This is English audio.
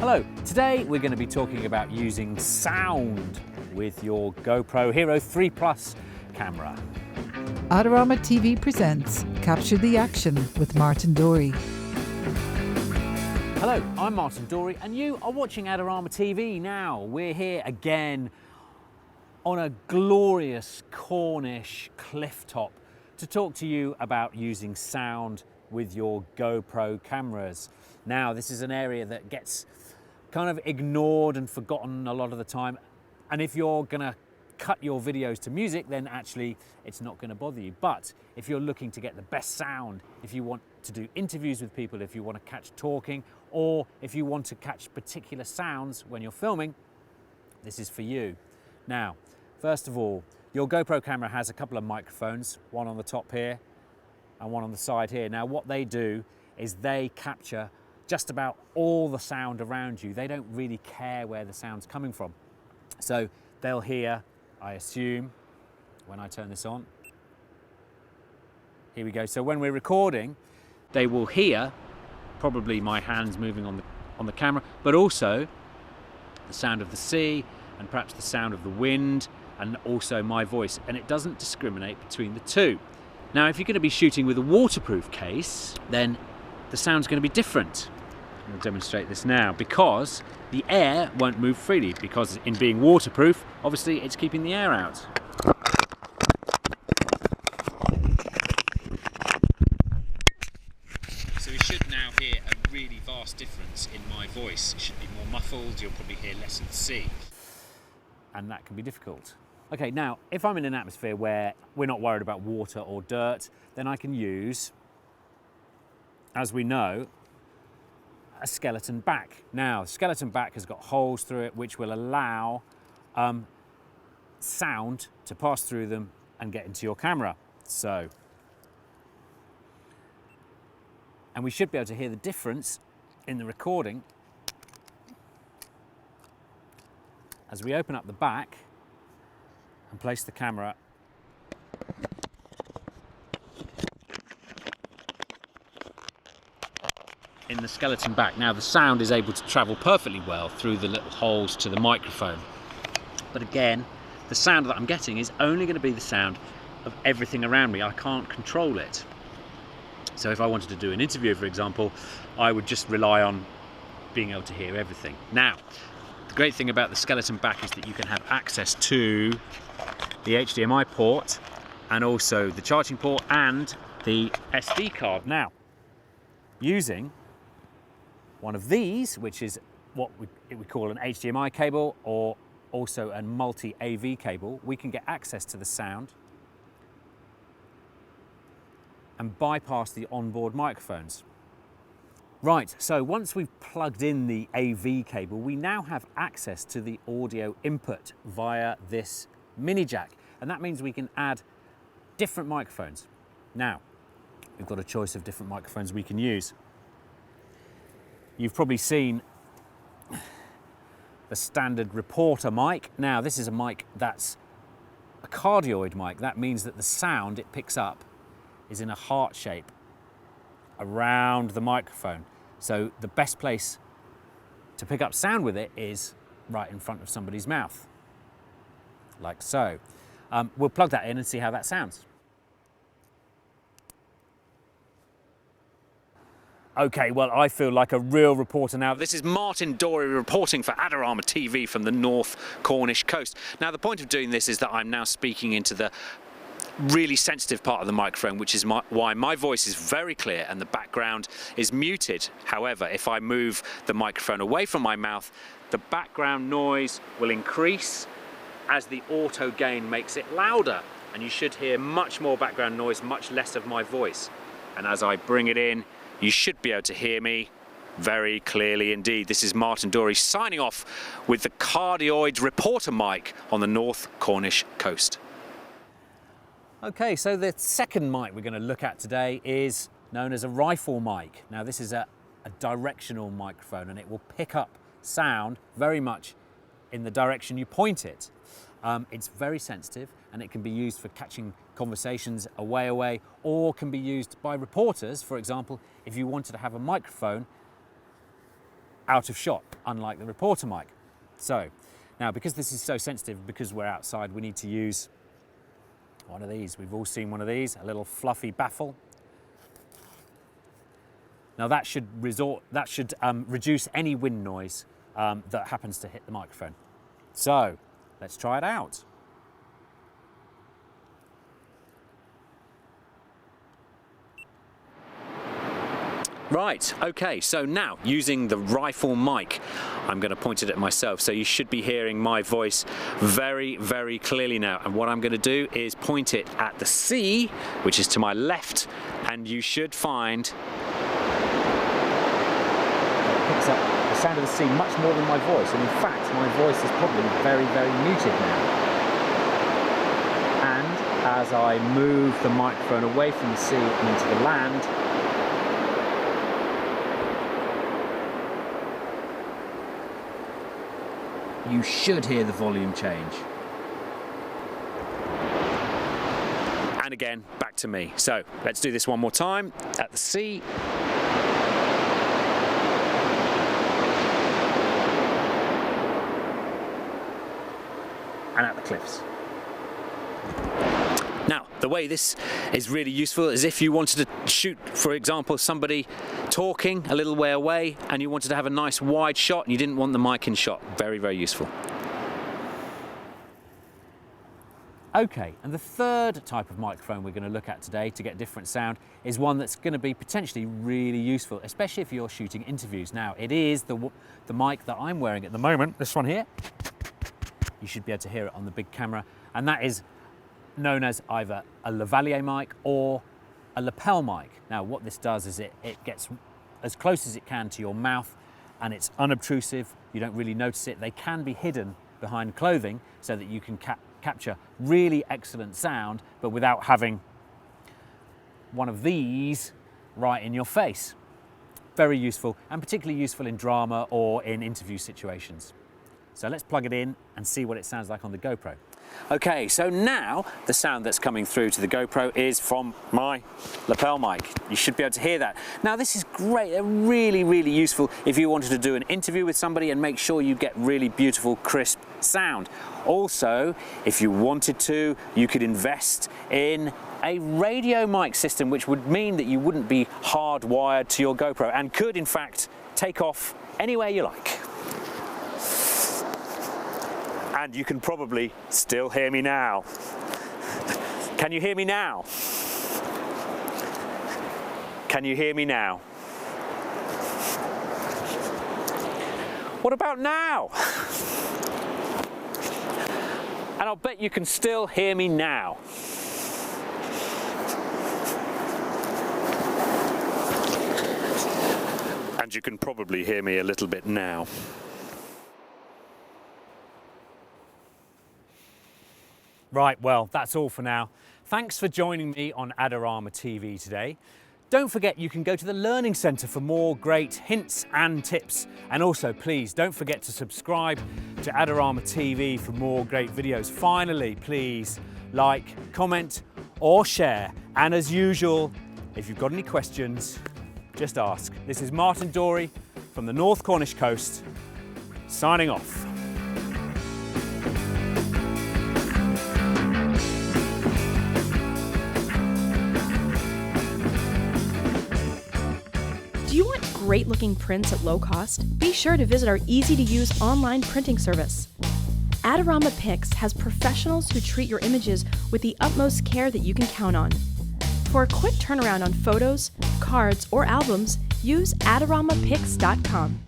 Hello, today we're going to be talking about using sound with your GoPro Hero 3 Plus camera. Adorama TV presents Capture the Action with Martin Dorey. Hello, I'm Martin Dorey and you are watching Adorama TV now. We're here again on a glorious Cornish cliff top to talk to you about using sound with your GoPro cameras. Now, this is an area that gets kind of ignored and forgotten a lot of the time. And if you're gonna cut your videos to music, then actually it's not gonna bother you. But if you're looking to get the best sound, if you want to do interviews with people, if you want to catch talking, or if you want to catch particular sounds when you're filming, this is for you. Now, first of all, your GoPro camera has a couple of microphones, one on the top here and one on the side here. Now, what they do is they capture just about all the sound around you. They don't really care where the sound's coming from. So they'll hear, I assume, when I turn this on. Here we go. So when we're recording, they will hear probably my hands moving on the camera, but also the sound of the sea and perhaps the sound of the wind and also my voice. And it doesn't discriminate between the two. Now, if you're going to be shooting with a waterproof case, then the sound's going to be different. I'll demonstrate this now, because the air won't move freely, because in being waterproof, obviously it's keeping the air out. So we should now hear a really vast difference in my voice. It should be more muffled, you'll probably hear less of the sea. And that can be difficult. Okay, now, if I'm in an atmosphere where we're not worried about water or dirt, then I can use, as we know, a skeleton back. Now, skeleton back has got holes through it which will allow sound to pass through them and get into your camera. So, and we should be able to hear the difference in the recording as we open up the back and place the camera in the skeleton back. Now, the sound is able to travel perfectly well through the little holes to the microphone. But again, the sound that I'm getting is only going to be the sound of everything around me. I can't control it. So if I wanted to do an interview, for example, I would just rely on being able to hear everything. Now, the great thing about the skeleton back is that you can have access to the HDMI port and also the charging port and the SD card. Now, using one of these, which is what we call an HDMI cable or also a multi-AV cable, we can get access to the sound and bypass the onboard microphones. Right, so once we've plugged in the AV cable, we now have access to the audio input via this mini jack. And that means we can add different microphones. Now, we've got a choice of different microphones we can use. You've probably seen the standard reporter mic. Now, this is a mic that's a cardioid mic. That means that the sound it picks up is in a heart shape around the microphone. So the best place to pick up sound with it is right in front of somebody's mouth, like so. We'll plug that in and see how that sounds. Okay, well, I feel like a real reporter now. This is Martin Dorey reporting for Adorama TV from the North Cornish coast. Now, the point of doing this is that I'm now speaking into the really sensitive part of the microphone, which is why my voice is very clear and the background is muted. However, if I move the microphone away from my mouth, the background noise will increase as the auto gain makes it louder, and you should hear much more background noise, much less of my voice. And as I bring it in, you should be able to hear me very clearly indeed. This is Martin Dorey signing off with the Cardioid Reporter Mic on the North Cornish coast. Okay, so the second mic we're going to look at today is known as a rifle mic. Now, this is a directional microphone, and it will pick up sound very much in the direction you point it. It's very sensitive, and it can be used for catching conversations away, or can be used by reporters. For example, if you wanted to have a microphone out of shot, unlike the reporter mic. So now, because this is so sensitive, because we're outside, we need to use one of these. We've all seen one of these, a little fluffy baffle. Now that should reduce any wind noise that happens to hit the microphone. So let's try it out. Right, okay, so now using the rifle mic, I'm going to point it at myself, so you should be hearing my voice very, very clearly now. And what I'm going to do is point it at the sea, which is to my left, and you should find it picks up the sound of the sea much more than my voice. And in fact, my voice is probably very, very muted now. And as I move the microphone away from the sea and into the land, you should hear the volume change. And again, back to me. So let's do this one more time at the sea. And at the cliffs. Now, the way this is really useful is if you wanted to shoot, for example, somebody talking a little way away and you wanted to have a nice wide shot and you didn't want the mic in shot. Very, very useful. Okay, and the third type of microphone we're going to look at today to get different sound is one that's going to be potentially really useful, especially if you're shooting interviews. Now, it is the mic that I'm wearing at the moment, this one here. You should be able to hear it on the big camera, and that is known as either a lavalier mic or a lapel mic. Now what this does is it gets as close as it can to your mouth, and it's unobtrusive, you don't really notice it. They can be hidden behind clothing so that you can capture really excellent sound, but without having one of these right in your face. Very useful, and particularly useful in drama or in interview situations. So let's plug it in and see what it sounds like on the GoPro. Okay, so now the sound that's coming through to the GoPro is from my lapel mic. You should be able to hear that. Now this is great, really, really useful if you wanted to do an interview with somebody and make sure you get really beautiful, crisp sound. Also, if you wanted to, you could invest in a radio mic system, which would mean that you wouldn't be hardwired to your GoPro and could in fact take off anywhere you like. And you can probably still hear me now. Can you hear me now? Can you hear me now? What about now? And I'll bet you can still hear me now. And you can probably hear me a little bit now. Right, well, that's all for now. Thanks for joining me on Adorama TV today. Don't forget you can go to the Learning Centre for more great hints and tips. And also, please, don't forget to subscribe to Adorama TV for more great videos. Finally, please like, comment or share. And as usual, if you've got any questions, just ask. This is Martin Dorey from the North Cornish coast, signing off. Do you want great looking prints at low cost? Be sure to visit our easy to use online printing service. Adorama Pix has professionals who treat your images with the utmost care that you can count on. For a quick turnaround on photos, cards, or albums, use adoramapix.com.